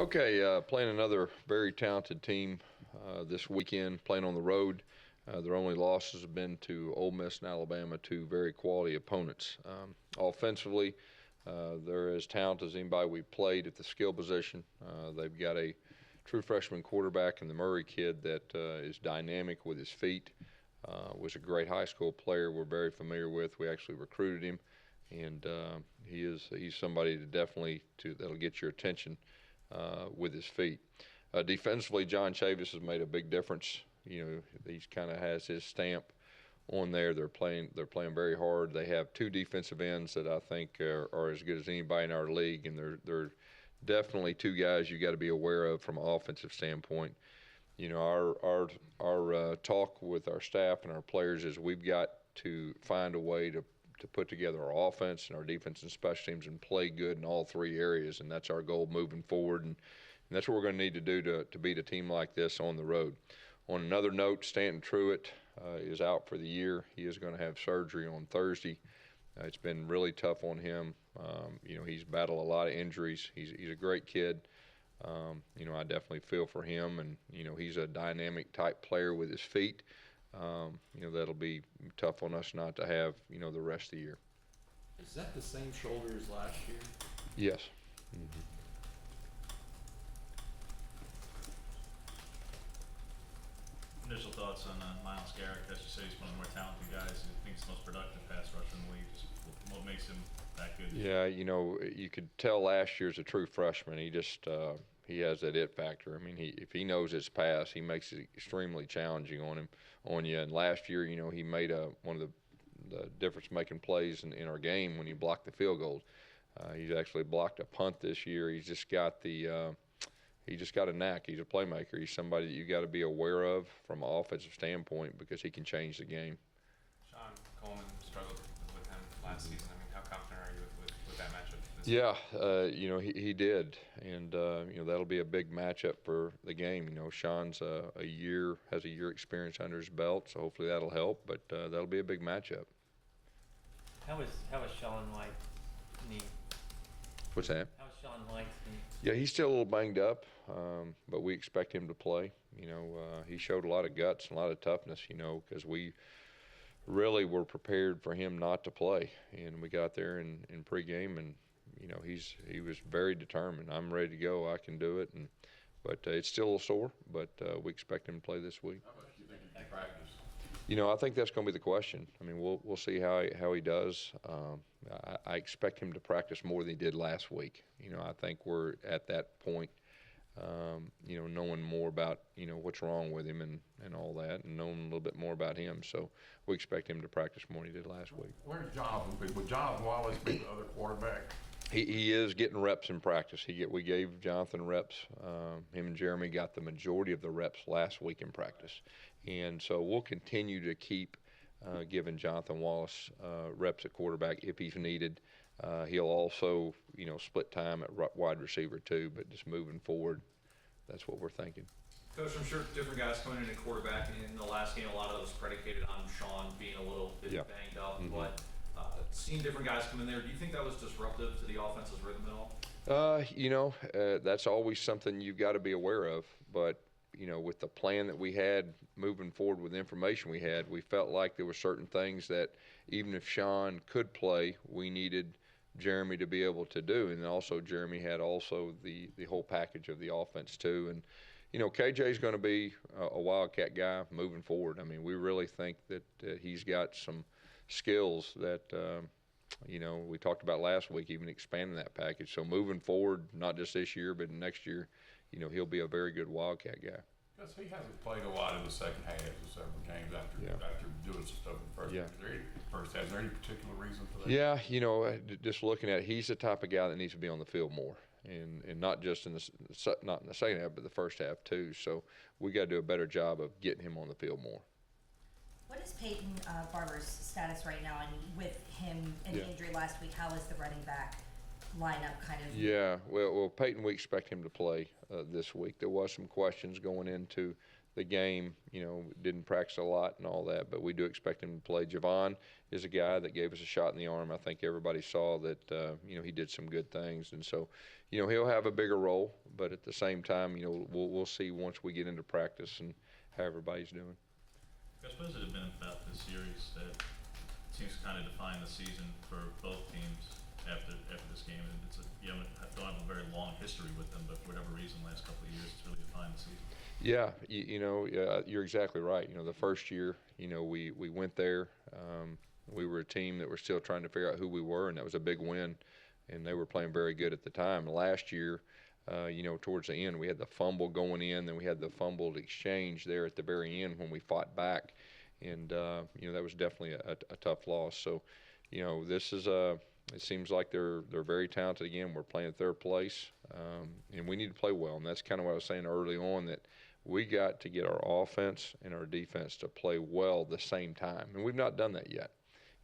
Okay, playing another very talented team this weekend, playing on the road. Their only losses have been to Ole Miss and Alabama, two very quality opponents. Offensively, they're as talented as anybody we've played at the skill position. They've got a true freshman quarterback in the Murray kid that is dynamic with his feet. Was a great high school player we're very familiar with. We actually recruited him, and he's somebody that'll get your attention with his feet. Defensively, John Chavis has made a big difference. You know, he kind of has his stamp on there. They're playing very hard. They have two defensive ends that I think are as good as anybody in our league, and they're definitely two guys you got to be aware of from an offensive standpoint. You know, our talk with our staff and our players is we've got to find a way to put together our offense and our defense and special teams and play good in all three areas, and that's our goal moving forward. And that's what we're going to need to do to beat a team like this on the road. On another note, Stanton Truitt is out for the year. He is going to have surgery on Thursday. It's been really tough on him. You know, he's battled a lot of injuries. He's a great kid. You know, I definitely feel for him, and you know, he's a dynamic type player with his feet. You know, that'll be tough on us not to have, you know, the rest of the year. Is that the same shoulder as last year? Yes. Mm-hmm. Initial thoughts on Myles Garrett? As you say, he's one of the more talented guys. I think he's the most productive pass rusher in the league. Just what makes him that good? Yeah, you know, you could tell last year's a true freshman. He just he has that it factor. I mean, if he knows his pass, he makes it extremely challenging on you. And last year, you know, he made one of the difference-making plays in our game when he blocked the field goal. He's actually blocked a punt this year. He's just got he just got a knack. He's a playmaker. He's somebody that you got to be aware of from an offensive standpoint because he can change the game. Sean Coleman struggled with him last season. I mean, how confident are you with that matchup? Yeah, you know, he did, and you know, that'll be a big matchup for the game. You know, Sean's has a year experience under his belt, so hopefully that'll help. But that'll be a big matchup. How is Sean White knee? What's that? How's Sean White's knee? Yeah, he's still a little banged up, but we expect him to play. You know, he showed a lot of guts and a lot of toughness. You know, because we really were prepared for him not to play, and we got there in pregame, and you know, he was very determined. I'm ready to go. I can do it, but it's still a little sore. But we expect him to play this week. How much do you think he can practice? You know, I think that's going to be the question. I mean, we'll see how he does. I expect him to practice more than he did last week. You know, I think we're at that point. You know, knowing more about, you know, what's wrong with him and all that, and knowing a little bit more about him. So we expect him to practice more than he did last week. Where's Jonathan? Would Jonathan Wallace be the other quarterback? He is getting reps in practice. We gave Jonathan reps. Him and Jeremy got the majority of the reps last week in practice, and so we'll continue to keep giving Jonathan Wallace reps at quarterback if he's needed. He'll also, you know, split time at wide receiver too. But just moving forward, that's what we're thinking. Coach, I'm sure different guys coming in at quarterback in the last game, a lot of those predicated on Sean being a little bit banged up, but seeing different guys come in there, do you think that was disruptive to the offense's rhythm at all? You know, that's always something you've got to be aware of. But, you know, with the plan that we had moving forward with the information we had, we felt like there were certain things that even if Sean could play, we needed Jeremy to be able to do. And also Jeremy had also the whole package of the offense too. And, you know, KJ's going to be a Wildcat guy moving forward. I mean, we really think that he's got some skills that, you know, we talked about last week, even expanding that package. So moving forward, not just this year, but next year, you know, he'll be a very good Wildcat guy. Because he hasn't played a lot in the second half of several games after doing some stuff in the first half. Is there any particular reason for that? Yeah, you know, just looking at it, he's the type of guy that needs to be on the field more. And not just not in the second half, but the first half too. So we got to do a better job of getting him on the field more. What is Peyton Barber's status right now? And with him and the injury last week, how is the running back lineup kind of? Yeah, well, Peyton, we expect him to play this week. There was some questions going into the game, didn't practice a lot and all that, but we do expect him to play. Javon is a guy that gave us a shot in the arm. I think everybody saw that, he did some good things. And so, he'll have a bigger role, but at the same time, we'll see once we get into practice and how everybody's doing. Gus, what has it been about this series that seems to kind of define the season for both teams after this game? And don't have a very long history with them, but for whatever reason, the last couple of years, it's really defined the season. Yeah, you're exactly right. The first year, we went there. We were a team that were still trying to figure out who we were, and that was a big win. And they were playing very good at the time. Last year, towards the end, we had the fumble going in, then we had the fumbled exchange there at the very end when we fought back. And, that was definitely a tough loss. So, this is it seems like they're very talented again. We're playing third place, and we need to play well. And that's kind of what I was saying early on, that we got to get our offense and our defense to play well at the same time. And we've not done that yet.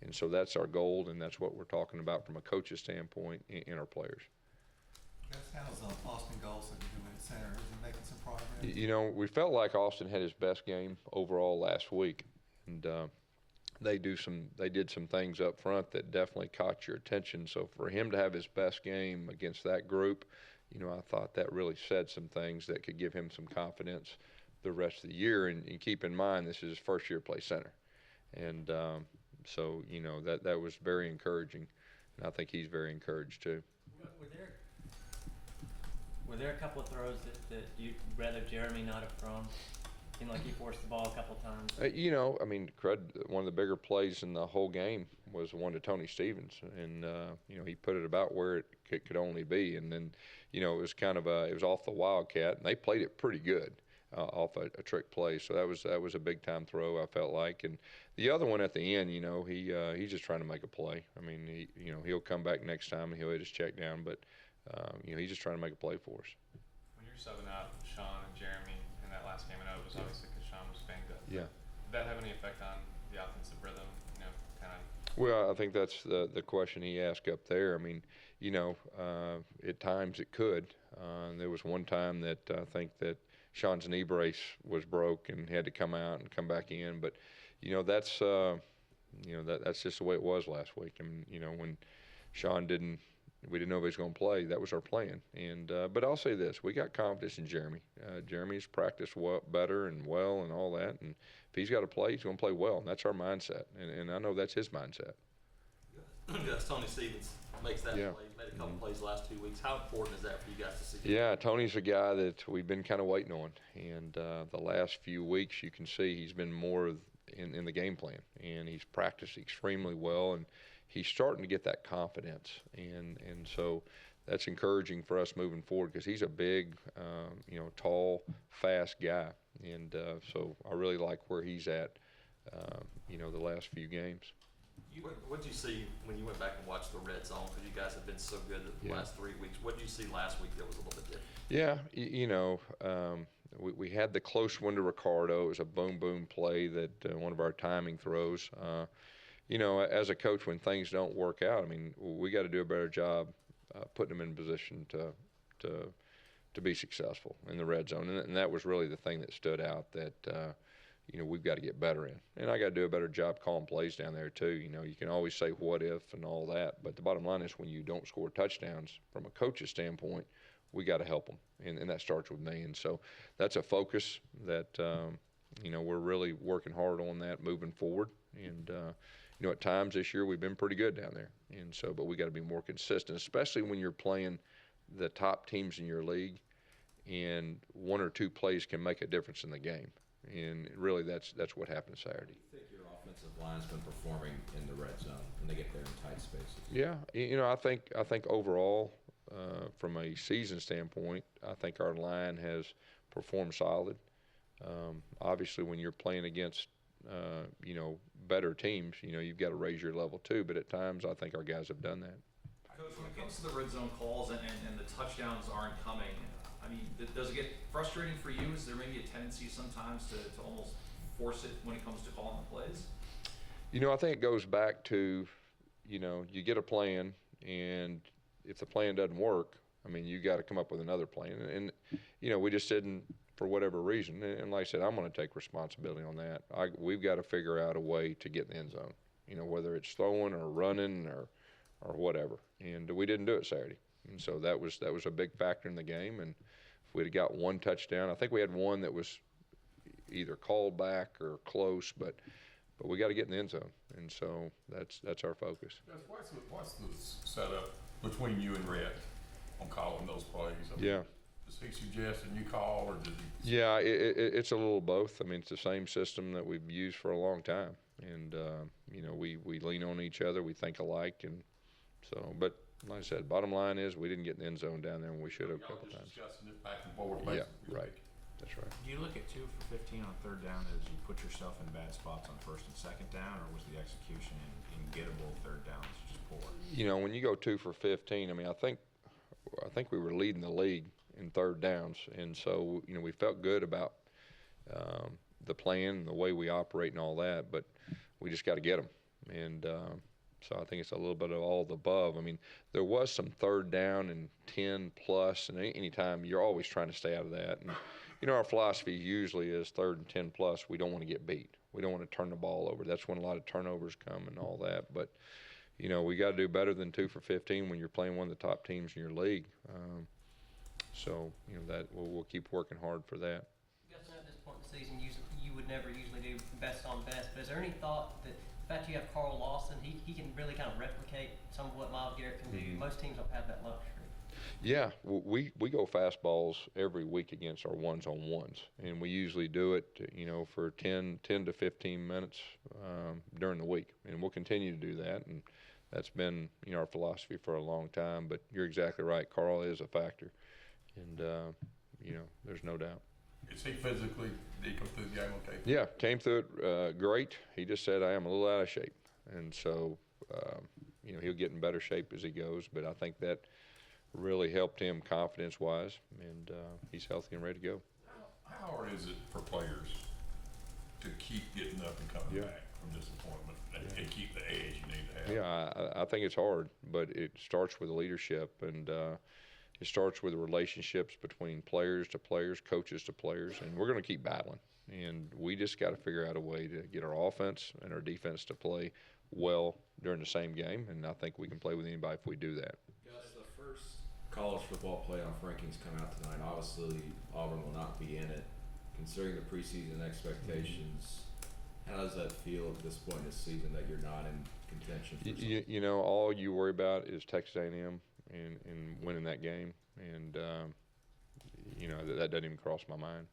And so that's our goal, and that's what we're talking about from a coach's standpoint in our players. How's Austin Golson doing at center? Is he making some progress? We felt like Austin had his best game overall last week, and they did some things up front that definitely caught your attention. So for him to have his best game against that group, I thought that really said some things that could give him some confidence the rest of the year. And keep in mind, this is his first year play center, and so that was very encouraging, and I think he's very encouraged too. Were there a couple of throws that you'd rather Jeremy not have thrown? Seemed like he forced the ball a couple of times. One of the bigger plays in the whole game was one to Tony Stevens, and he put it about where it could only be, and then it was it was off the Wildcat, and they played it pretty good off a trick play. So that was a big time throw, I felt like. And the other one at the end, he's just trying to make a play. I mean, he'll come back next time and he'll hit his check down, but he's just trying to make a play for us. When you're subbing out Sean and Jeremy in that last game, I know it was obviously because Sean was banged up. Yeah. Did that have any effect on the offensive rhythm? Kind of. Well, I think that's the question he asked up there. I mean, at times it could. There was one time that I think that Sean's knee brace was broke and had to come out and come back in. But, that's that's just the way it was last week. I mean, when Sean we didn't know if he was going to play. That was our plan. And but I'll say this: we got confidence in Jeremy. Jeremy's practiced better and well and all that. And if he's got to play, he's going to play well. And that's our mindset. And I know that's his mindset. Yes, Tony Stevens makes that Yeah. play. Made a couple plays the last 2 weeks. How important is that for you guys to see? Yeah, Tony's a guy that we've been kind of waiting on. And the last few weeks, you can see he's been more in the game plan. And he's practiced extremely well. And he's starting to get that confidence, and so that's encouraging for us moving forward because he's a big, tall, fast guy, and so I really like where he's at, the last few games. What did you see when you went back and watched the red zone? Because you guys have been so good the last 3 weeks. What did you see last week that was a little bit different? Yeah, we had the close one to Ricardo. It was a boom play that one of our timing throws. As a coach, when things don't work out, I mean, we got to do a better job putting them in position to be successful in the red zone. And that was really the thing that stood out that, we've got to get better in. And I got to do a better job calling plays down there, too. You can always say what if and all that. But the bottom line is when you don't score touchdowns, from a coach's standpoint, we got to help them. And that starts with me. And so that's a focus that, we're really working hard on that moving forward. And, at times this year we've been pretty good down there, and so but we got to be more consistent, especially when you're playing the top teams in your league, and one or two plays can make a difference in the game. And really, that's what happened Saturday. Do you think your offensive line's been performing in the red zone when they get there in tight spaces? Yeah, I think overall, from a season standpoint, I think our line has performed solid. Obviously, when you're playing against better teams, you've got to raise your level too, but at times I think our guys have done that. Coach, when it comes to the red zone calls and the touchdowns aren't coming, I mean, does it get frustrating for you? Is there maybe a tendency sometimes to almost force it when it comes to calling the plays? I think it goes back to, you get a plan, and if the plan doesn't work, I mean, you got to come up with another plan. And we just didn't for whatever reason, and like I said, I'm going to take responsibility on that. We've got to figure out a way to get in the end zone, whether it's throwing or running or whatever. And we didn't do it Saturday, and so that was a big factor in the game. And if we'd have got one touchdown, I think we had one that was either called back or close, but we got to get in the end zone, and so that's our focus. What's the setup between you and Rhett on calling those plays? I mean, Yeah. Does he suggest and you call, or did he? Yeah, it's a little both. I mean, it's the same system that we've used for a long time, and we lean on each other, we think alike, and so. But like I said, bottom line is we didn't get in the end zone down there when we should have a couple times. Discussing it back and forth. Yeah, basically. right. That's right. Do you look at 2 for 15 on third down as you put yourself in bad spots on first and second down, or was the execution in gettable third downs just poor? When you go 2 for 15, I mean, I think we were leading the league in third downs, and so we felt good about the plan, the way we operate, and all that. But we just got to get them, and so I think it's a little bit of all the above. I mean, there was some third down and 10 plus, and anytime you're always trying to stay out of that. And our philosophy usually is third and 10 plus. We don't want to get beat. We don't want to turn the ball over. That's when a lot of turnovers come and all that. But we got to do better than 2 for 15 when you're playing one of the top teams in your league. So that we'll keep working hard for that. Gus, at this point in the season, you would never usually do best on best, but is there any thought that the fact you have Carl Lawson, he can really kind of replicate some of what Miles Garrett can do? Most teams don't have that luxury. Yeah, we go fastballs every week against our ones-on-ones, and we usually do it, for 10 to 15 minutes during the week, and we'll continue to do that, and that's been, our philosophy for a long time. But you're exactly right, Carl is a factor, and there's no doubt. Is he physically, did he come through the game okay? Yeah, came through it great. He just said, I am a little out of shape, and so he'll get in better shape as he goes, but I think that really helped him confidence-wise, and he's healthy and ready to go. How hard is it for players to keep getting up and coming back from disappointment and keep the edge you need to have? Yeah, I think it's hard, but it starts with leadership, and it starts with relationships between players to players, coaches to players, and we're going to keep battling. And we just got to figure out a way to get our offense and our defense to play well during the same game, and I think we can play with anybody if we do that. Gus, the first college football playoff rankings come out tonight. Obviously, Auburn will not be in it. Considering the preseason expectations, how does that feel at this point in the season that you're not in contention for something? All you worry about is Texas A&M and winning that game, and that doesn't even cross my mind.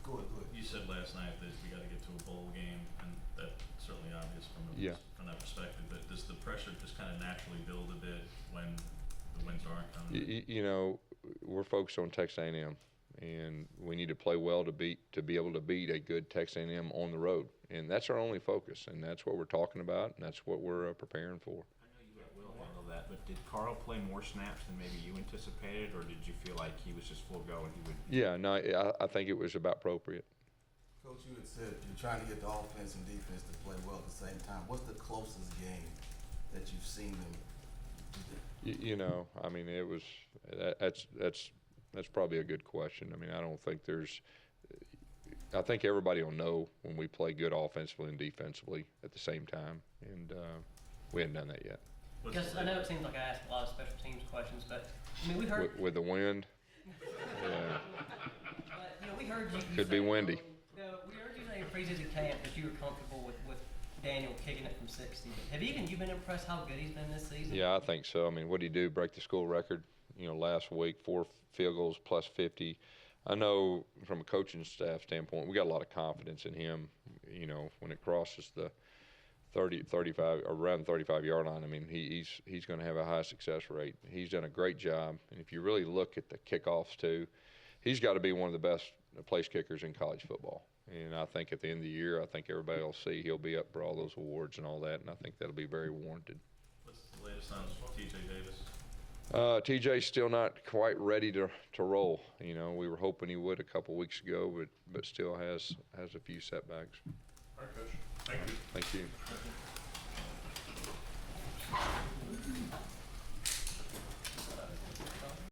Go ahead. You said last night that we got to get to a bowl game, and that's certainly obvious from that perspective. But does the pressure just kind of naturally build a bit when the wins aren't coming? We're focused on Texas A&M, and we need to play well to be able to beat a good Texas A&M on the road, and that's our only focus, and that's what we're talking about, and that's what we're preparing for. I know you will handle that, but did Carl play more snaps than maybe you anticipated, or did you feel like he was just full go and he would? Yeah, no, I think it was about appropriate. Coach, you had said you're trying to get the offense and defense to play well at the same time. What's the closest game that you've seen them do? I mean, it was that's probably a good question. I mean, I don't think I think everybody will know when we play good offensively and defensively at the same time, and we haven't done that yet. Because I know it seems like I ask a lot of special teams questions, but I mean, we heard with the wind. Yeah. But, we heard you. Could be windy. We heard you say in preseason camp that you were comfortable with Daniel kicking it from 60. But have you been impressed how good he's been this season? Yeah, I think so. I mean, what did he do? Break the school record? Last week, 4 field goals plus 50. I know from a coaching staff standpoint, we got a lot of confidence in him. When it crosses the 35 around the 35-yard line, I mean, he's going to have a high success rate. He's done a great job, and if you really look at the kickoffs too, he's got to be one of the best place kickers in college football. And I think at the end of the year, I think everybody will see he'll be up for all those awards and all that, and I think that'll be very warranted. What's the latest on T.J. Davis? TJ's still not quite ready to roll. We were hoping he would a couple weeks ago, but still has a few setbacks. All right, Coach. Thank you. Thank you.